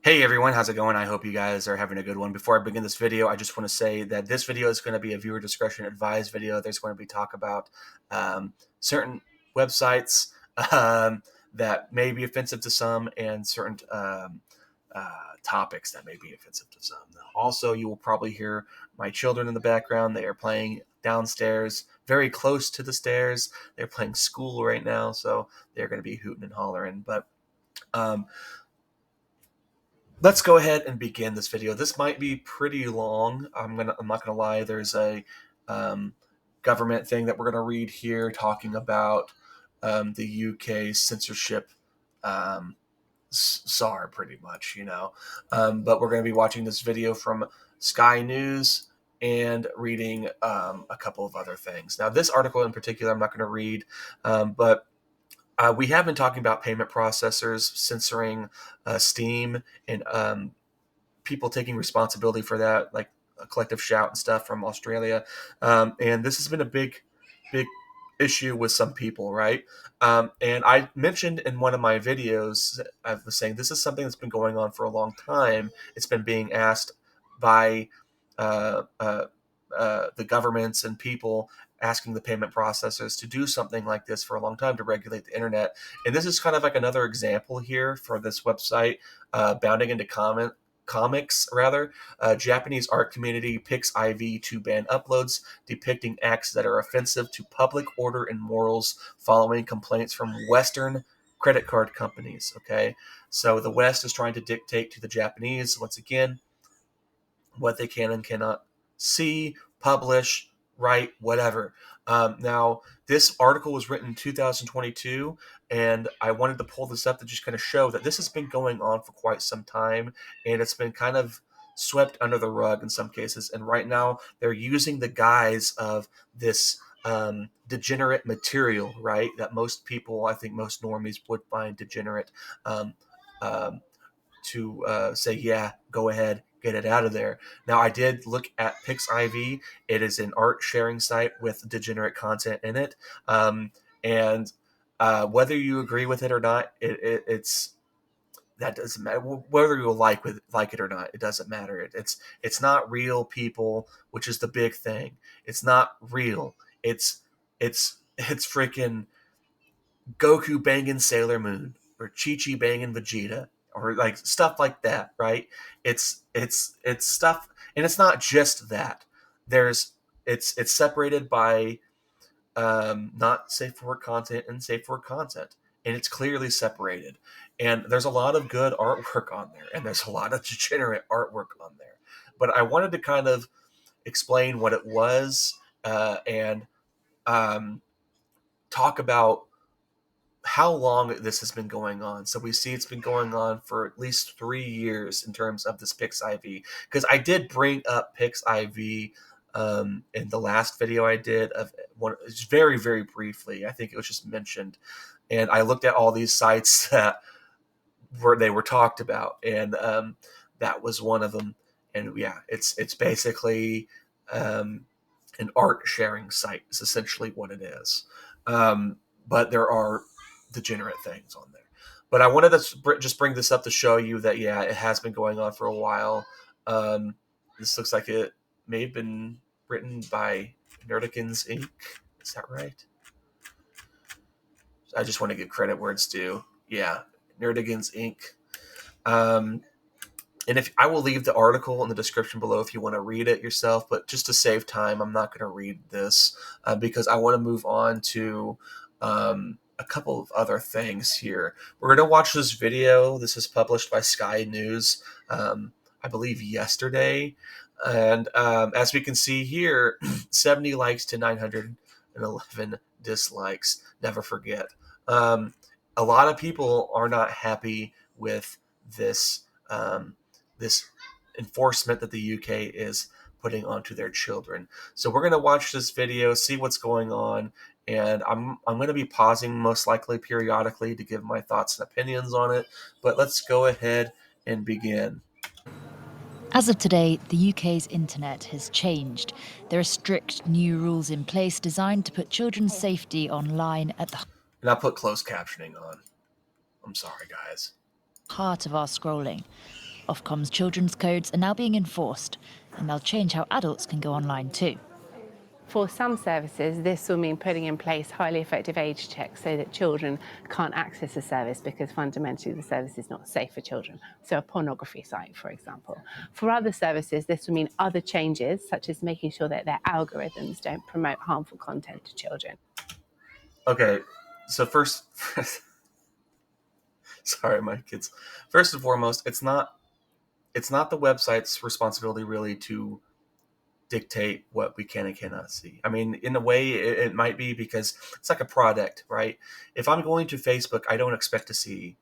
Hey everyone, how's it going? I hope you guys are having a good one. Before I begin this video, I just want to say that this video is going to be a viewer discretion advised video. There's going to be talk about certain websites that may be offensive to some and certain topics that may be offensive to some. Also, you will probably hear my children in the background. They are playing downstairs, very close to the stairs. They're playing school right now, so they're going to be hooting and hollering. But um, let's go ahead and begin this video. This might be pretty long. I'm not gonna lie. There's a um, government thing that we're gonna read here, talking about the UK censorship czar, pretty much, But we're gonna be watching this video from Sky News and reading a couple of other things. Now, this article in particular, I'm not going to read, but we have been talking about payment processors censoring Steam and people taking responsibility for that, like a Collective Shout and stuff from Australia. And this has been a big issue with some people, right? And I mentioned in one of my videos, I was saying this is something that's been going on for a long time. It's been being asked by uh, uh, the governments and people asking the payment processors to do something like this for a long time to regulate the internet. And this is kind of like another example here for this website, bounding into comics rather. Japanese art community picks IV to ban uploads depicting acts that are offensive to public order and morals following complaints from Western credit card companies. Okay, so the West is trying to dictate to the Japanese once again what they can and cannot see, publish, write, whatever. Now, this article was written in 2022, and I wanted to pull this up to just kind of show that this has been going on for quite some time, and it's been kind of swept under the rug in some cases. And right now, they're using the guise of this degenerate material, right? That most people, I think most normies, would find degenerate. Um, um, to say, yeah, go ahead, get it out of there. Now, I did look at PixIV. It is an art sharing site with degenerate content in it. And whether you agree with it or not, it's that doesn't matter. Whether you like it or not, it doesn't matter. It's not real, people, which is the big thing. It's not real. It's freaking Goku banging Sailor Moon or Chi Chi banging Vegeta or like stuff like that, right? It's stuff, and it's not just that. There's it's separated by not safe for work content and safe for work content, and it's clearly separated. And there's a lot of good artwork on there, and there's a lot of degenerate artwork on there. But I wanted to kind of explain what it was and um, talk about how long this has been going on. So we see it's been going on for at least 3 years in terms of this PixIV. Because I did bring up PixIV in the last video I did of one, just very briefly. I think it was just mentioned, and I looked at all these sites that they were talked about, and that was one of them. And yeah, it's basically an art sharing site. Is essentially what it is. But there are degenerate things on there. But I wanted to just bring this up to show you that, yeah, it has been going on for a while. This looks like it may have been written by Nerdikins Inc. Is that right? I just want to give credit where it's due. Yeah, Nerdikins Inc. Um, and if I will leave the article in the description below if you want to read it yourself, but just to save time, I'm not going to read this because I want to move on to a couple of other things here. We're going to watch this video. This is published by Sky News, I believe yesterday. And as we can see here, 70 likes to 911 dislikes. Never forget. A lot of people are not happy with this this enforcement that the UK is putting onto their children. So we're going to watch this video, see what's going on, and I'm going to be pausing most likely periodically to give my thoughts and opinions on it. But let's go ahead and begin. As of today, the UK's internet has changed. There are strict new rules in place designed to put children's safety online at the And I'll put closed captioning on. I'm sorry, guys. heart of our scrolling. Ofcom's children's codes are now being enforced, and they'll change how adults can go online too. For some services, this will mean putting in place highly effective age checks so that children can't access a service because fundamentally the service is not safe for children. So a pornography site, for example. For other services, this will mean other changes, such as making sure that their algorithms don't promote harmful content to children. Okay, so first, sorry, my kids. First and foremost, it's not the website's responsibility really to dictate what we can and cannot see. I mean, in a way, it might be, because it's like a product, right? If I'm going to Facebook, I don't expect to see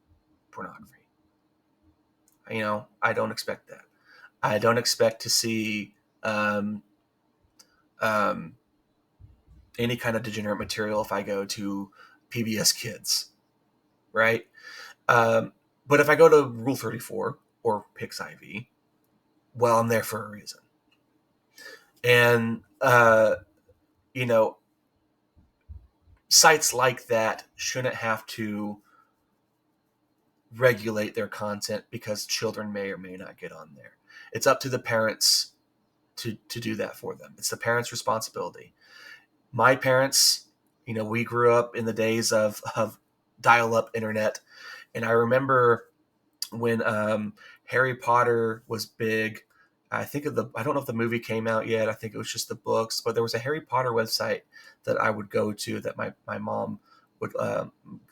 pornography. I don't expect that. I don't expect to see um, um, any kind of degenerate material if I go to PBS Kids, right? Um, but if I go to Rule 34 or PixIV, well, I'm there for a reason. And, you know, sites like that shouldn't have to regulate their content because children may or may not get on there. It's up to the parents to do that for them. It's the parents' responsibility. My parents, we grew up in the days of dial-up internet, and I remember when Harry Potter was big. I don't know if the movie came out yet. I think it was just the books, but there was a Harry Potter website that I would go to that my mom would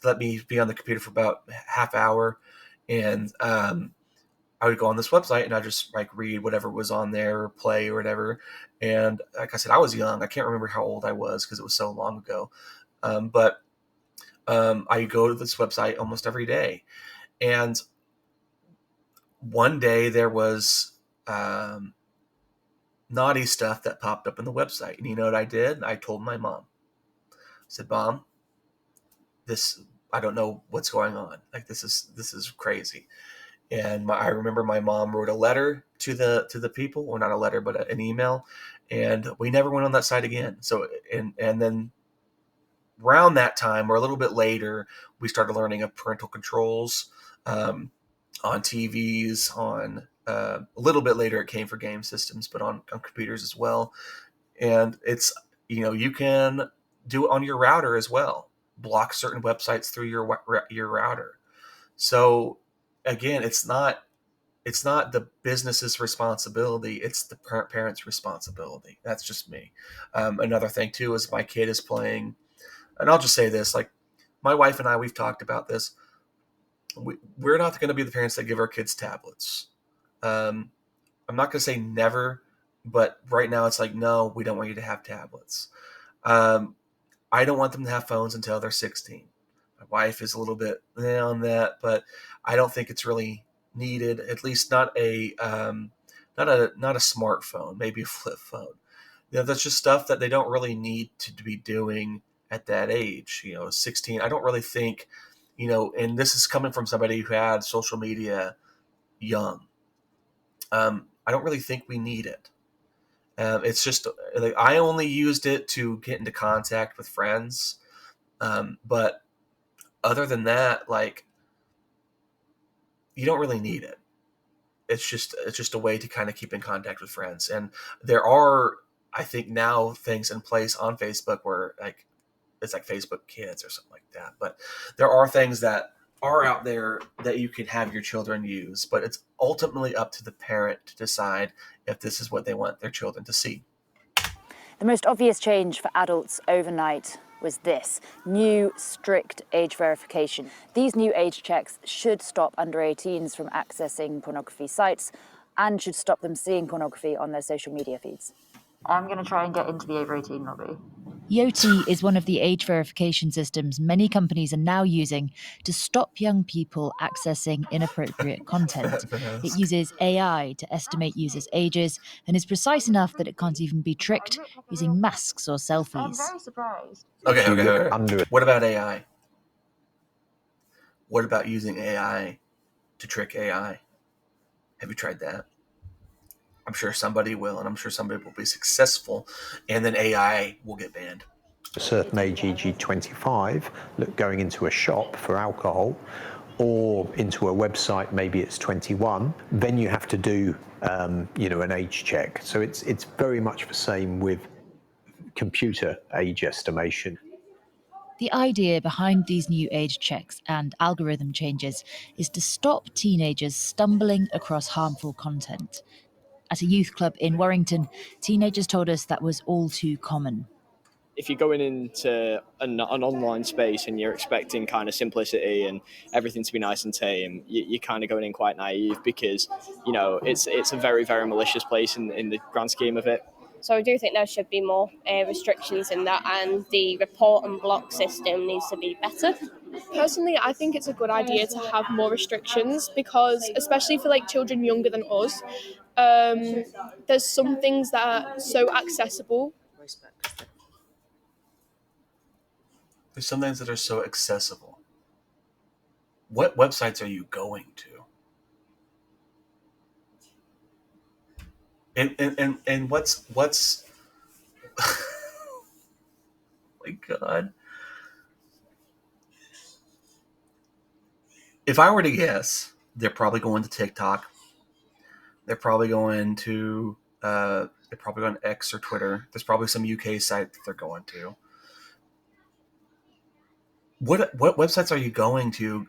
let me be on the computer for about half hour, and I would go on this website and I just like read whatever was on there or play or whatever. And like I said, I was young. I can't remember how old I was because it was so long ago. But I go to this website almost every day, and one day there was naughty stuff that popped up in the website. And you know what I did? I told my mom. I said, "Mom, I don't know what's going on. Like this is crazy." And I remember my mom wrote a letter to the people, or not a letter, but an email, and we never went on that site again. So and then around that time, or a little bit later, we started learning of parental controls on TVs. On a little bit later, it came for game systems, but on computers as well. And it's you can do it on your router as well. Block certain websites through your router. So again, it's not the business's responsibility. It's the parent's responsibility. That's just me. Another thing too is my kid is playing, and I'll just say this: like my wife and I, we've talked about this. We're not going to be the parents that give our kids tablets. Um, I'm not going to say never, but right now it's like, no, we don't want you to have tablets. Um, I don't want them to have phones until they're 16. My wife is a little bit on that, but I don't think it's really needed. At least not not a smartphone, maybe a flip phone. That's just stuff that they don't really need to be doing at that age. 16. I don't really think, and this is coming from somebody who had social media young. I don't really think we need it. It's just like I only used it to get into contact with friends, but other than that, like you don't really need it. It's just a way to kind of keep in contact with friends, and there are, I think, now things in place on Facebook where like it's like Facebook Kids or something like that. But there are things that are out there that you can have your children use, but it's ultimately up to the parent to decide if this is what they want their children to see. The most obvious change for adults overnight was this: new strict age verification. These new age checks should stop under 18s from accessing pornography sites and should stop them seeing pornography on their social media feeds. I'm going to try and get into the over 18 lobby. Yoti is one of the age verification systems many companies are now using to stop young people accessing inappropriate content. It uses AI to estimate users' ages and is precise enough that it can't even be tricked using masks or selfies. I'm very surprised. Okay. What about AI? What about using AI to trick AI? Have you tried that? I'm sure somebody will, and I'm sure somebody will be successful, and then AI will get banned. A certain age, e.g. 25, going into a shop for alcohol or into a website, maybe it's 21, then you have to do, an age check. So it's very much the same with computer age estimation. The idea behind these new age checks and algorithm changes is to stop teenagers stumbling across harmful content. At a youth club in Warrington, teenagers told us that was all too common. If you're going into an online space and you're expecting kind of simplicity and everything to be nice and tame, you're kind of going in quite naive because, it's a very, very malicious place in the grand scheme of it. So I do think there should be more restrictions in that, and the report and block system needs to be better. Personally, I think it's a good idea to have more restrictions because, especially for children younger than us, there's some things that are so accessible. There's some things that are so accessible. What websites are you going to? And what's my God. If I were to guess, they're probably going to TikTok. They're probably going to X or Twitter. There's probably some UK site that they're going to. What websites are you going to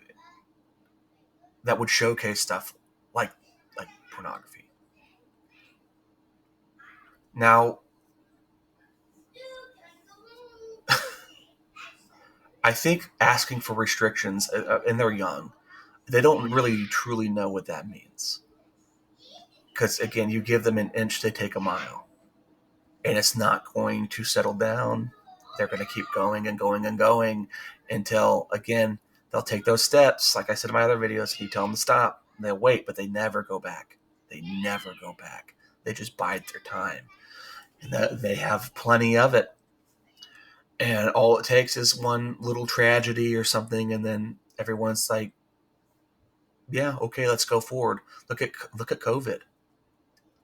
that would showcase stuff like pornography? Now, I think asking for restrictions, and they're young, they don't really truly know what that means. Because again, you give them an inch, they take a mile, and it's not going to settle down. They're going to keep going and going and going until, again, they'll take those steps. Like I said in my other videos, you tell them to stop, they'll wait, but they never go back. They never go back. They just bide their time. And they have plenty of it. And all it takes is one little tragedy or something, and then everyone's like, yeah, okay, let's go forward. Look at COVID.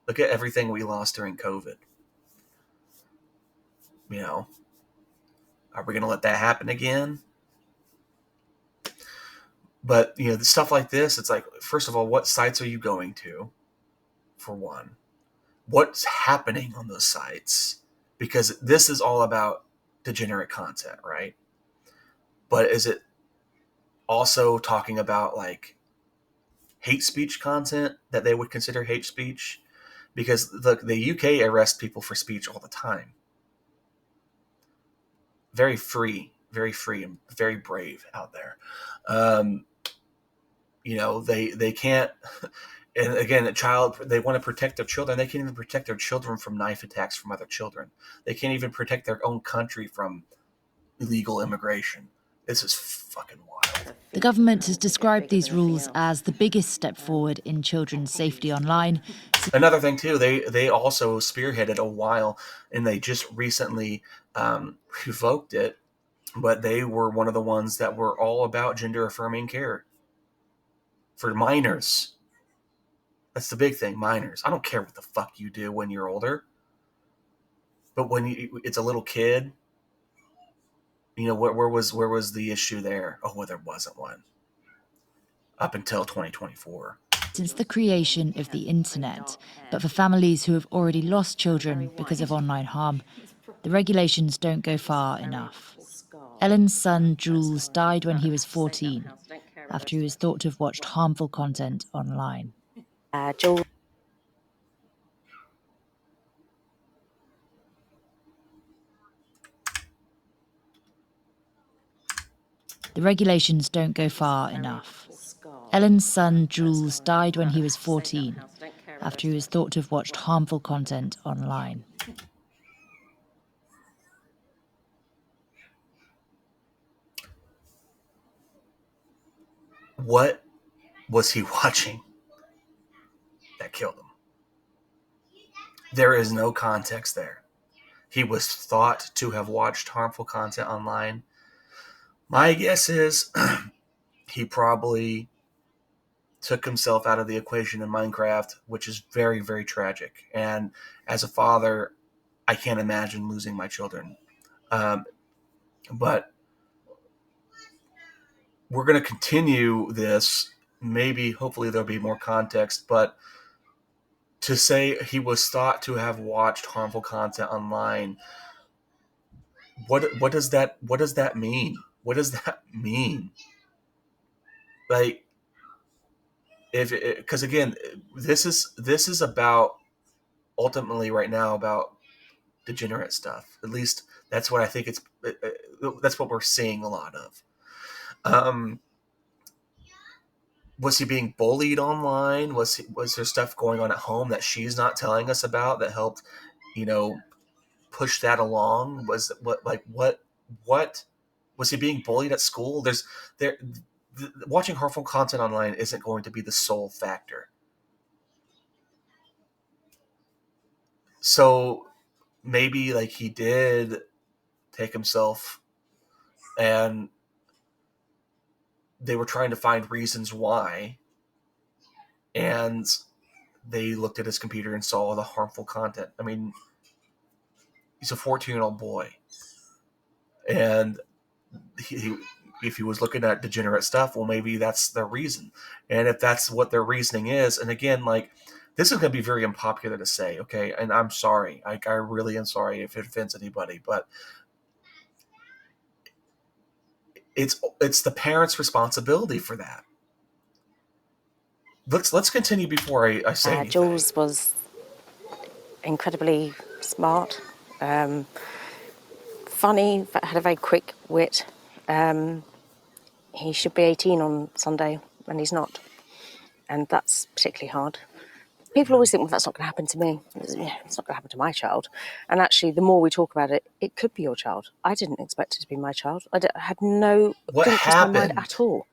Look at everything we lost during COVID. Are we going to let that happen again? But, stuff like this, it's like, first of all, what sites are you going to, for one? What's happening on those sites? Because this is all about degenerate content, right? But is it also talking about, hate speech content that they would consider hate speech? Because the UK arrests people for speech all the time. Very free and very brave out there. They can't, and again, they want to protect their children. They can't even protect their children from knife attacks from other children. They can't even protect their own country from illegal immigration. This is fucking wild. The government has described these rules as the biggest step forward in children's safety online. Another thing, too, they also spearheaded a while, and they just recently revoked it, but they were one of the ones that were all about gender-affirming care for minors. That's the big thing, minors. I don't care what the fuck you do when you're older, but when it's a little kid, where was the issue there? Oh, well, there wasn't one up until 2024. Since the creation of the internet, but for families who have already lost children because of online harm, the regulations don't go far enough. Ellen's son, Jules, died when he was 14, after he was thought to have watched harmful content online. Jules. The regulations don't go far enough. Ellen's son, Jules, died when he was 14, after he was thought to have watched harmful content online. What was he watching that killed him? There is no context there. He was thought to have watched harmful content online. My guess is he probably took himself out of the equation in Minecraft, which is very, very tragic. And as a father, I can't imagine losing my children. But we're going to continue this. Maybe, hopefully, there'll be more context. But to say he was thought to have watched harmful content online, what does that mean? What does that mean? Like, because again, this is about, ultimately right now, about degenerate stuff. At least that's what I think that's what we're seeing a lot of. Was he being bullied online? Was there stuff going on at home that she's not telling us about that helped, push that along? What was he being bullied at school? Watching harmful content online isn't going to be the sole factor. So maybe like he did take himself, and they were trying to find reasons why, and they looked at his computer and saw all the harmful content. I mean, he's a 14-year-old boy, and if he was looking at degenerate stuff, well, maybe that's the reason. And if that's what their reasoning is, and again, like, this is going to be very unpopular to say, okay, and I'm sorry, I really am sorry if it offends anybody, but it's the parents' responsibility for that. Let's continue before I say anything. Jules was incredibly smart, funny, but had a very quick wit. He should be 18 on Sunday, and he's not. And that's particularly hard. People always think, well, that's not going to happen to me. It's not going to happen to my child. And actually, the more we talk about it, it could be your child. I didn't expect it to be my child. I had no What happened? happened? At all.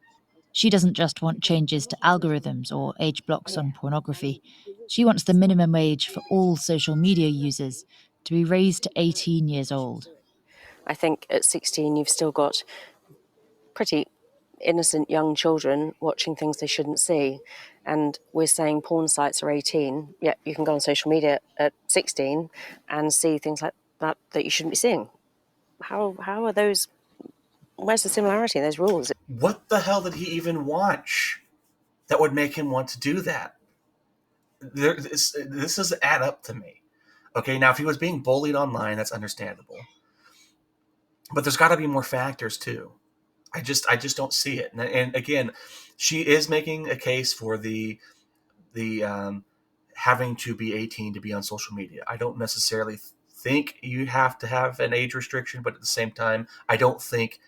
She doesn't just want changes to algorithms or age blocks on pornography. She wants the minimum age for all social media users to be raised to 18 years old. I think at 16, you've still got pretty innocent young children watching things they shouldn't see. And we're saying porn sites are 18, yet you can go on social media at 16 and see things like that you shouldn't be seeing. How are those? Where's the similarity in those rules? What the hell did he even watch that would make him want to do that? This doesn't add up to me. Okay, now if he was being bullied online, that's understandable. But there's got to be more factors too. I just don't see it. And again, she is making a case for the having to be 18 to be on social media. I don't necessarily think you have to have an age restriction, but at the same time, I don't think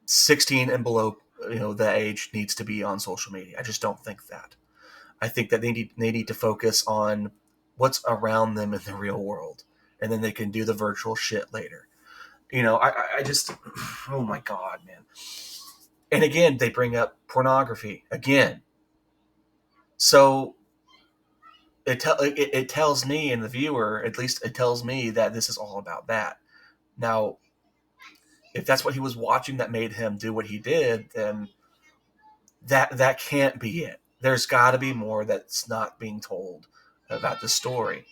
16 and below, the age needs to be on social media. I just don't think that. I think that they need to focus on what's around them in the real world, and then they can do the virtual shit later. I just, oh my God, man. And again, they bring up pornography again. So it tells me and the viewer, at least it tells me, that this is all about that. Now, if that's what he was watching that made him do what he did, then that can't be it. There's got to be more that's not being told about the story.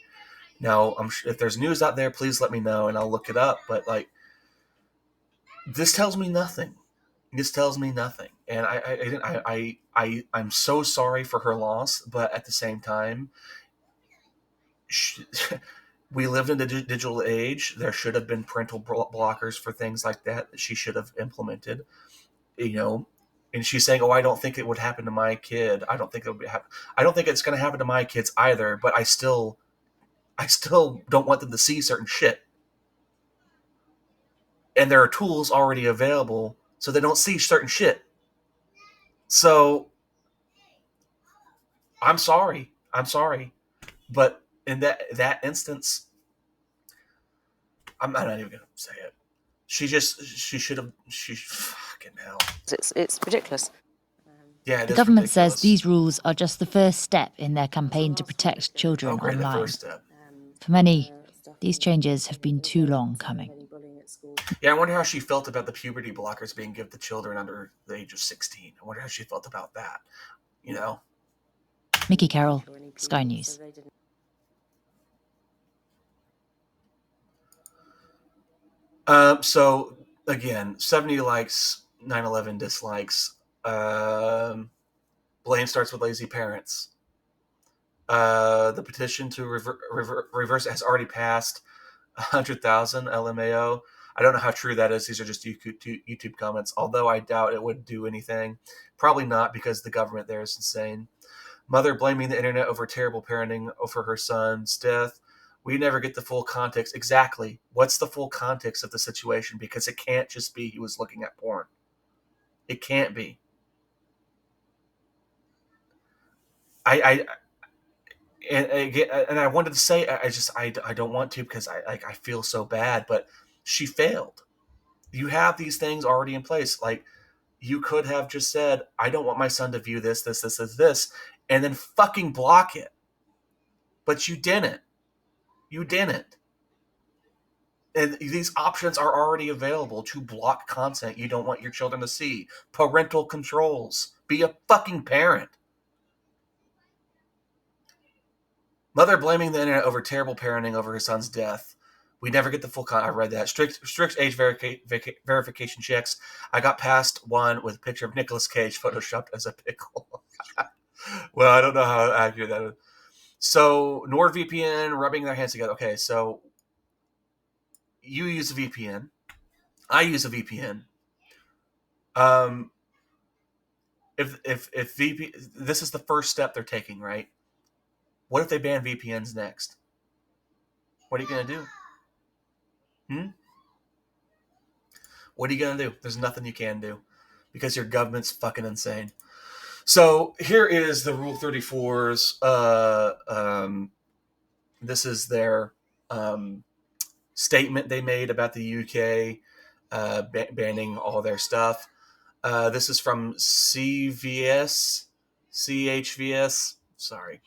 Now, I'm sure if there's news out there, please let me know and I'll look it up. But like, this tells me nothing. This tells me nothing, and I'm so sorry for her loss. But at the same time, we lived in the digital age. There should have been parental blockers for things like that she should have implemented. And she's saying, "Oh, I don't think it would happen to my kid. I don't think it would happen. I don't think it's going to happen to my kids either. But I still don't want them to see certain shit. And there are tools already available so they don't see certain shit. So I'm sorry, but in that instance, I'm not even going to say it. She fucking hell. It's ridiculous. Yeah, The government ridiculous. says these rules are just the first step in their campaign to protect children great, online. the first step. For many, these changes have been too long coming. Yeah, I wonder how she felt about the puberty blockers being given to children under the age of 16. I wonder how she felt about that. Mickey Carroll, Sky News. So again, 70 likes. 9/11 dislikes. Blame starts with lazy parents. The petition to reverse it has already passed 100,000 LMAO. I don't know how true that is. These are just YouTube comments, although I doubt it would do anything. Probably not, because the government there is insane. Mother blaming the internet over terrible parenting over her son's death. We never get the full context. Exactly. What's the full context of the situation? Because it can't just be he was looking at porn. It can't be. And I wanted to say, I don't want to, because I feel so bad, but she failed. You have these things already in place. Like, you could have just said, I don't want my son to view this, and then fucking block it. But you didn't. You didn't. And these options are already available to block content you don't want your children to see. Parental controls. Be a fucking parent. Mother blaming the internet over terrible parenting over her son's death. We never get the full I read that. Strict age verification checks. I got past one with a picture of Nicolas Cage photoshopped as a pickle. Well, I don't know how accurate that is. So, NordVPN rubbing their hands together. Okay, so you use a VPN. I use a VPN. If this is the first step they're taking, right? What if they ban VPNs next? What are you gonna do? What are you gonna do? There's nothing you can do, because your government's fucking insane. So here is the Rule 34's. This is their statement they made about the UK banning all their stuff. This is from CHVS. Sorry,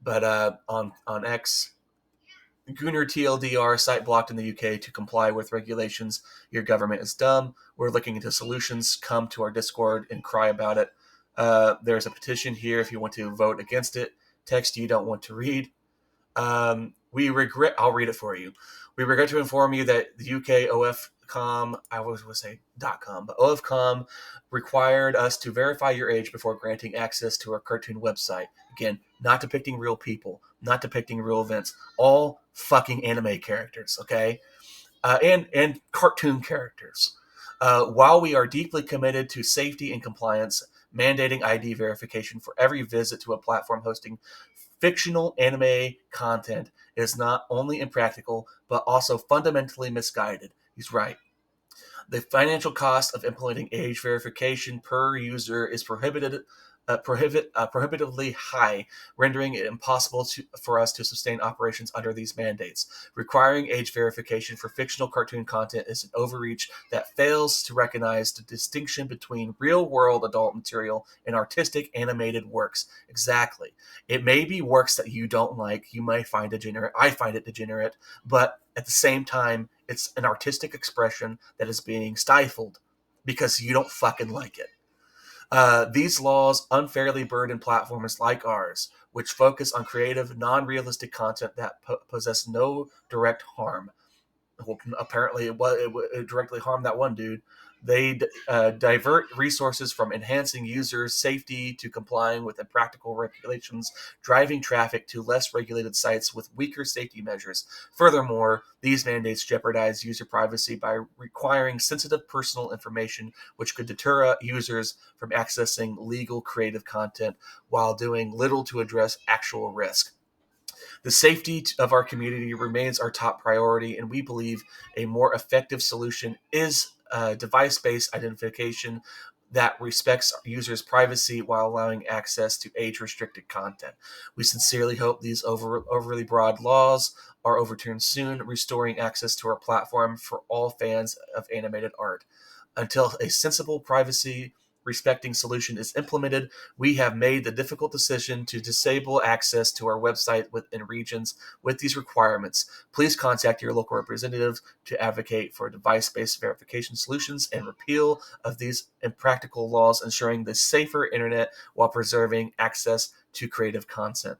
but on X. Gunner TLDR, site blocked in the UK to comply with regulations. Your government is dumb. We're looking into solutions. Come to our Discord and cry about it. There's a petition here if you want to vote against it. Text you don't want to read. We regret, I'll read it for you. We regret to inform you that the UK OFCOM, I always want to say .com, but OFCOM required us to verify your age before granting access to our cartoon website. Again, not depicting real people, not depicting real events, all fucking anime characters, okay? And cartoon characters. While we are deeply committed to safety and compliance, mandating ID verification for every visit to a platform hosting fictional anime content is not only impractical, but also fundamentally misguided. He's right. The financial cost of implementing age verification per user is prohibitively high, rendering it impossible for us to sustain operations under these mandates. Requiring age verification for fictional cartoon content is an overreach that fails to recognize the distinction between real-world adult material and artistic animated works. Exactly. It may be works that you don't like, you might find degenerate, I find it degenerate, but at the same time, it's an artistic expression that is being stifled because you don't fucking like it. These laws unfairly burden platforms like ours, which focus on creative, non-realistic content that possess no direct harm. Well, apparently it directly harmed that one dude. They divert resources from enhancing users' safety to complying with impractical regulations, driving traffic to less regulated sites with weaker safety measures. Furthermore, these mandates jeopardize user privacy by requiring sensitive personal information, which could deter users from accessing legal creative content while doing little to address actual risk. The safety of our community remains our top priority, and we believe a more effective solution is device-based identification that respects users' privacy while allowing access to age-restricted content. We sincerely hope these overly broad laws are overturned soon, restoring access to our platform for all fans of animated art. Until a sensible privacy respecting solution is implemented, we have made the difficult decision to disable access to our website within regions with these requirements. Please contact your local representative to advocate for device-based verification solutions and repeal of these impractical laws, ensuring the safer internet while preserving access to creative content.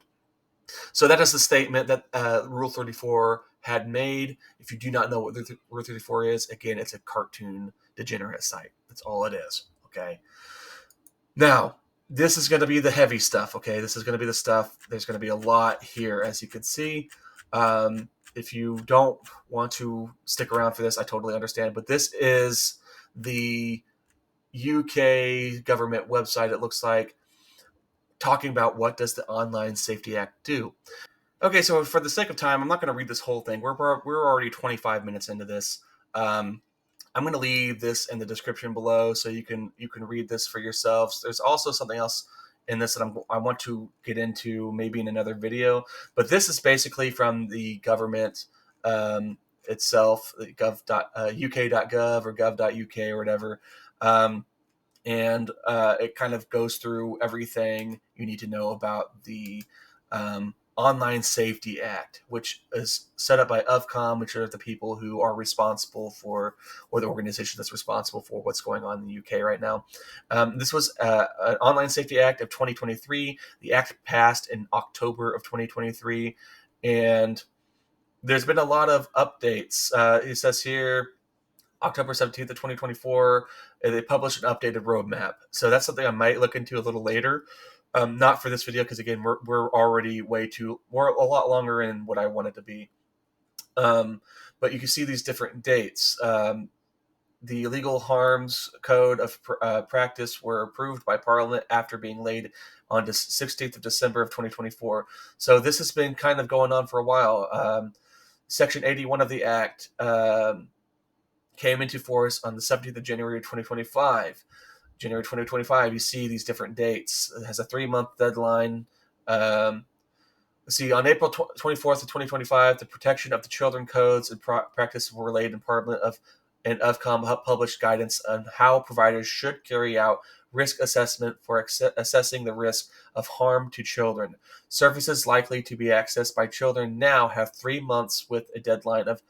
So that is the statement that Rule 34 had made. If you do not know what Rule 34 is, again, it's a cartoon degenerate site. That's all it is. Okay. Now, this is going to be the heavy stuff. Okay. This is going to be the stuff. There's going to be a lot here, as you can see. If you don't want to stick around for this, I totally understand. But this is the UK government website, it looks like, talking about what does the Online Safety Act do. Okay, so for the sake of time, I'm not going to read this whole thing. We're already 25 minutes into this. I'm going to leave this in the description below so you can read this for yourselves. There's also something else in this that I want to get into maybe in another video, but this is basically from the government itself, uk.gov or gov.uk or whatever. And it kind of goes through everything you need to know about the Online Safety Act, which is set up by Ofcom, which are the people who are responsible for, or the organization that's responsible for what's going on in the UK right now. This was an Online Safety Act of 2023. The act passed in October of 2023, and there's been a lot of updates. It says here, October 17th of 2024, they published an updated roadmap. So that's something I might look into a little later. Not for this video, because again, we're already we're a lot longer in what I wanted to be. But you can see these different dates. The Illegal Harms Code of Practice were approved by Parliament after being laid on the 16th of December of 2024. So this has been kind of going on for a while. Section 81 of the Act came into force on the 17th of January 2025. January 2025, you see these different dates. It has a 3-month deadline. On April 24th of 2025, the Protection of the Children Codes and Practice were laid in Parliament and Ofcom published guidance on how providers should carry out risk assessment for assessing the risk of harm to children. Services likely to be accessed by children now have 3 months with a deadline of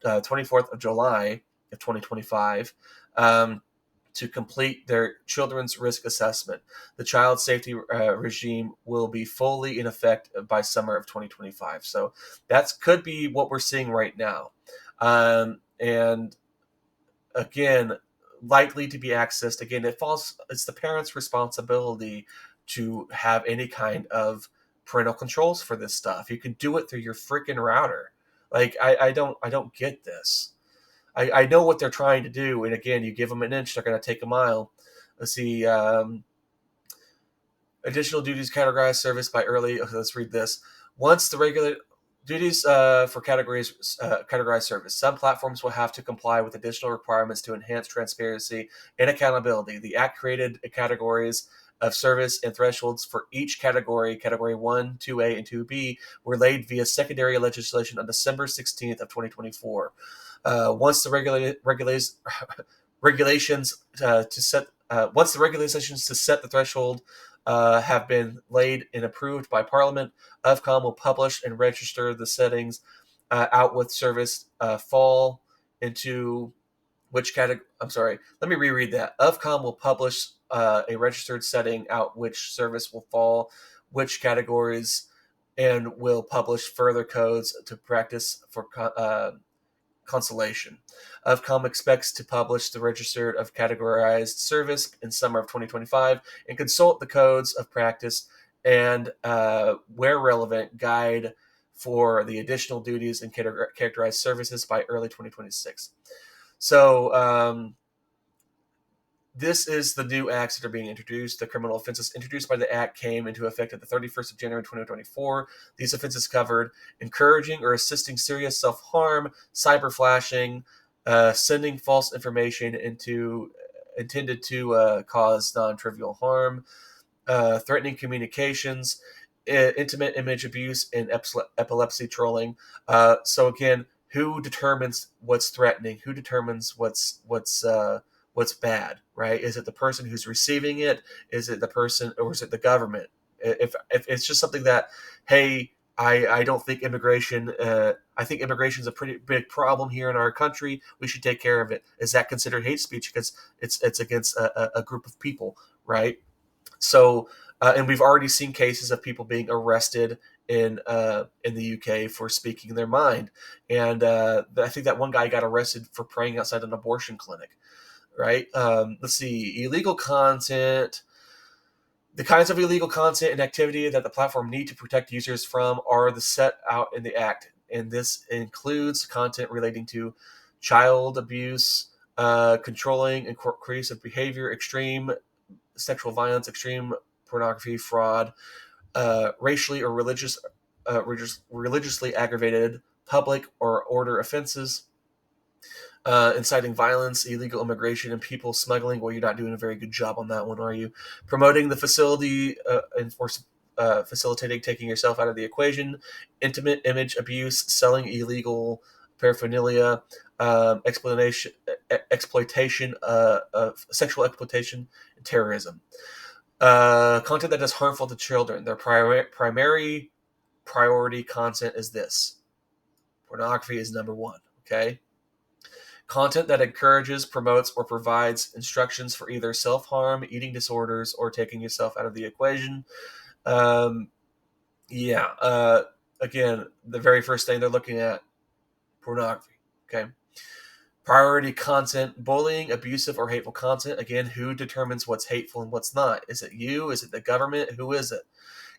24th of July of 2025 to complete their children's risk assessment. The child safety regime will be fully in effect by summer of 2025. So that could be what we're seeing right now. And again, likely to be accessed. Again, it's the parent's responsibility to have any kind of parental controls for this stuff. You can do it through your freaking router. Like, I don't get this. I know what they're trying to do, and again, you give them an inch, they're going to take a mile. Let's see. Additional duties categorized service by early. Okay, let's read this. Once the regular duties for categorized service, some platforms will have to comply with additional requirements to enhance transparency and accountability. The Act created categories of service and thresholds for each category. Category 1, 2A, and 2B were laid via secondary legislation on December 16th of 2024. Once the regulations to set the threshold have been laid and approved by Parliament, Ofcom will publish and register the settings out with service fall into which category. I'm sorry, let me reread that. Ofcom will publish a registered setting out which service will fall, which categories, and will publish further codes to practice for consolation. Ofcom expects to publish the register of categorized service in summer of 2025 and consult the codes of practice and, where relevant, guide for the additional duties and characterized services by early 2026. So this is the new acts that are being introduced. The criminal offenses introduced by the Act came into effect at the 31st of January 2024. These offenses covered encouraging or assisting serious self-harm, cyber flashing, sending false information intended to cause non-trivial harm, threatening communications, intimate image abuse, and epilepsy trolling. So again, who determines what's threatening? Who determines what's bad, right? Is it the person who's receiving it? Is it the person, or is it the government? If it's just something that, hey, I don't think immigration, I think immigration is a pretty big problem here in our country. We should take care of it. Is that considered hate speech because it's against a group of people, right? So, and we've already seen cases of people being arrested in the UK for speaking their mind. And I think that one guy got arrested for praying outside an abortion clinic. right? Let's see, illegal content. The kinds of illegal content and activity that the platform need to protect users from are the set out in the act, and this includes content relating to child abuse, controlling and coercive behavior, extreme sexual violence, extreme pornography, fraud, racially or religiously aggravated public or order offenses, inciting violence, illegal immigration, and people smuggling. Well, you're not doing a very good job on that one, are you? Promoting the facility facilitating taking yourself out of the equation, intimate image abuse, selling illegal paraphernalia, exploitation, sexual exploitation, and terrorism. Content that is harmful to children. Their primary priority content is this. Pornography is number one, okay? Content that encourages, promotes, or provides instructions for either self-harm, eating disorders, or taking yourself out of the equation. Again, the very first thing they're looking at, pornography, okay? Priority content, bullying, abusive, or hateful content. Again, who determines what's hateful and what's not? Is it you? Is it the government? Who is it?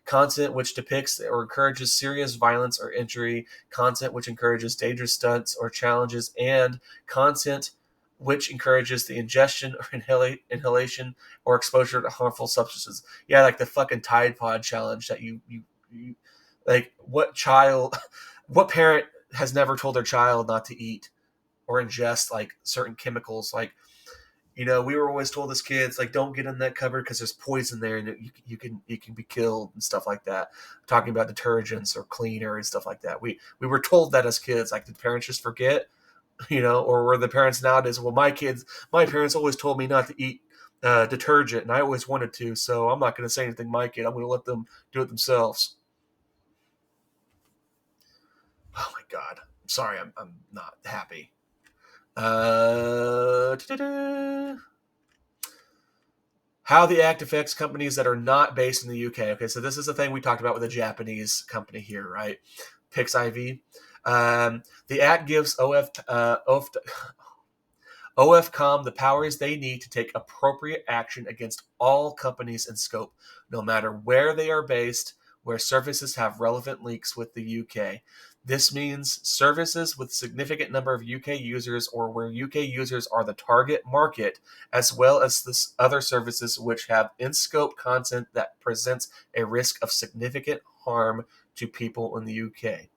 Content which depicts or encourages serious violence or injury, content which encourages dangerous stunts or challenges, and content which encourages the ingestion or inhalation or exposure to harmful substances. Yeah, like the fucking Tide Pod challenge that you like. What parent has never told their child not to eat or ingest like certain chemicals? Like, we were always told as kids, like, don't get in that cupboard because there's poison there and you can be killed and stuff like that. Talking about detergents or cleaner and stuff like that. We were told that as kids. Like, did parents just forget? Or were the parents nowadays, well, my parents always told me not to eat detergent, and I always wanted to, so I'm not going to say anything to my kid. I'm going to let them do it themselves. Oh my God. I'm sorry, I'm not happy. How the act affects companies that are not based in the UK. Okay, so this is the thing we talked about with a Japanese company here, right? PixIV. The act gives OFCOM the powers they need to take appropriate action against all companies in scope, no matter where they are based, where services have relevant links with the UK. This means services with significant number of UK users or where UK users are the target market, as well as other services which have in-scope content that presents a risk of significant harm to people in the UK.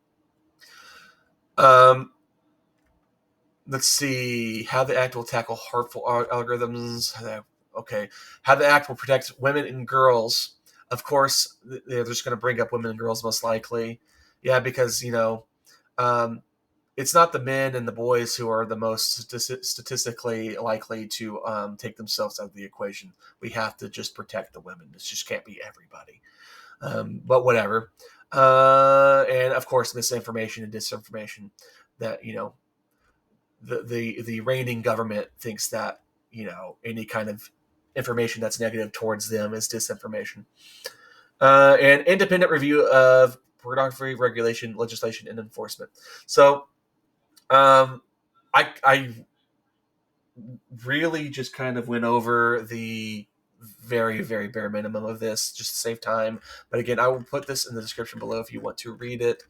Let's see how the act will tackle harmful algorithms. Okay, how the act will protect women and girls. Of course, they're just going to bring up women and girls most likely. Yeah, because it's not the men and the boys who are the most statistically likely to take themselves out of the equation. We have to just protect the women. This just can't be everybody. But whatever. And of course, misinformation and disinformation that the reigning government thinks that any kind of information that's negative towards them is disinformation. And independent review of pornography regulation, legislation, and enforcement. So I really just kind of went over the very, very bare minimum of this just to save time. But again, I will put this in the description below if you want to read it.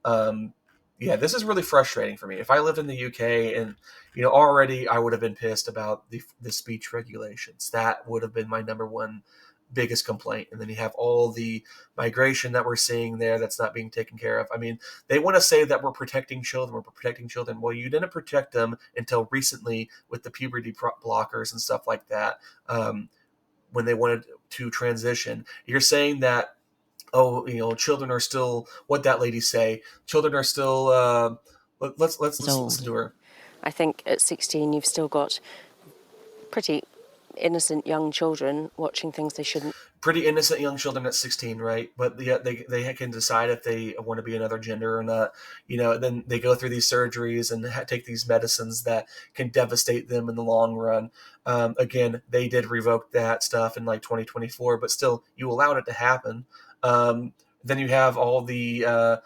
Yeah, this is really frustrating for me. If I lived in the UK and, already I would have been pissed about the speech regulations. That would have been my number one biggest complaint. And then you have all the migration that we're seeing there that's not being taken care of. I mean, they want to say that we're protecting children. Well, you didn't protect them until recently with the puberty blockers and stuff like that. When they wanted to transition, you're saying that, children are still, what that lady say, children are still, let's listen to her. I think at 16 you've still got pretty innocent young children watching things they shouldn't. Pretty innocent young children at 16, right? But yet they can decide if they want to be another gender or not. Then they go through these surgeries and take these medicines that can devastate them in the long run. Again, they did revoke that stuff in like 2024, but still, you allowed it to happen. Then you have all the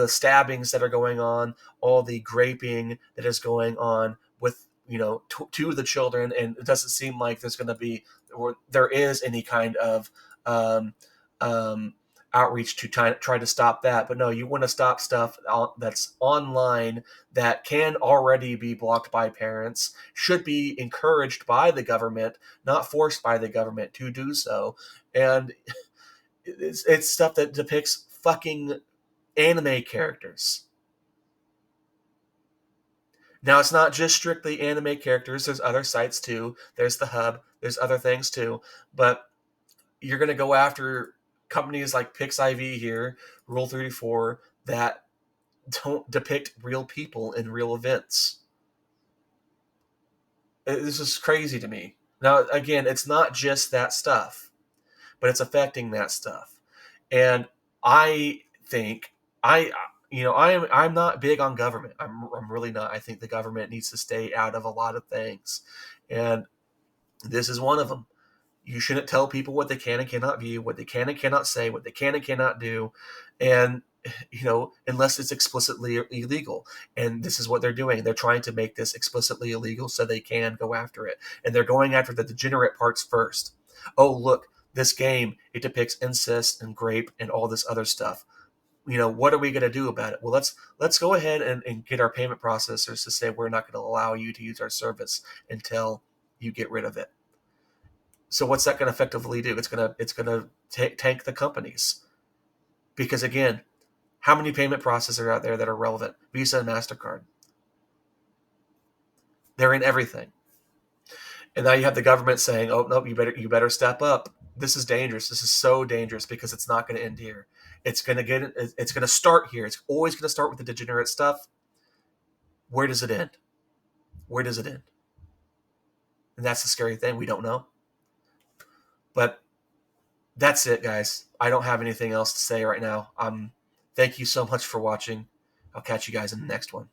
stabbings that are going on, all the graping that is going on with to the children, and it doesn't seem like there's going to be, or there is any kind of um, um, outreach to try to stop that. But no, you want to stop stuff that's online that can already be blocked by parents, should be encouraged by the government, not forced by the government to do so. And it's stuff that depicts fucking anime characters. Now, it's not just strictly anime characters. There's other sites too. There's the hub. There's other things too. But you're going to go after companies like PixIV here, Rule 34, that don't depict real people in real events. This is crazy to me. Now, again, it's not just that stuff, but it's affecting that stuff. And I think I'm not big on government. I'm really not. I think the government needs to stay out of a lot of things, and this is one of them. You shouldn't tell people what they can and cannot view, what they can and cannot say, what they can and cannot do, and unless it's explicitly illegal. And this is what they're doing. They're trying to make this explicitly illegal so they can go after it, and they're going after the degenerate parts first. Oh, look, this game, it depicts incest and grape and all this other stuff. What are we going to do about it? Well, let's go ahead and get our payment processors to say we're not going to allow you to use our service until you get rid of it. So what's that going to effectively do? It's going to tank the companies, because again, how many payment processors out there that are relevant? Visa and MasterCard. They're in everything. And now you have the government saying, "Oh no, you better step up. This is dangerous. This is so dangerous because it's not going to end here. It's going to start here. It's always going to start with the degenerate stuff. Where does it end? Where does it end?" And that's the scary thing. We don't know. But that's it, guys. I don't have anything else to say right now. Thank you so much for watching. I'll catch you guys in the next one.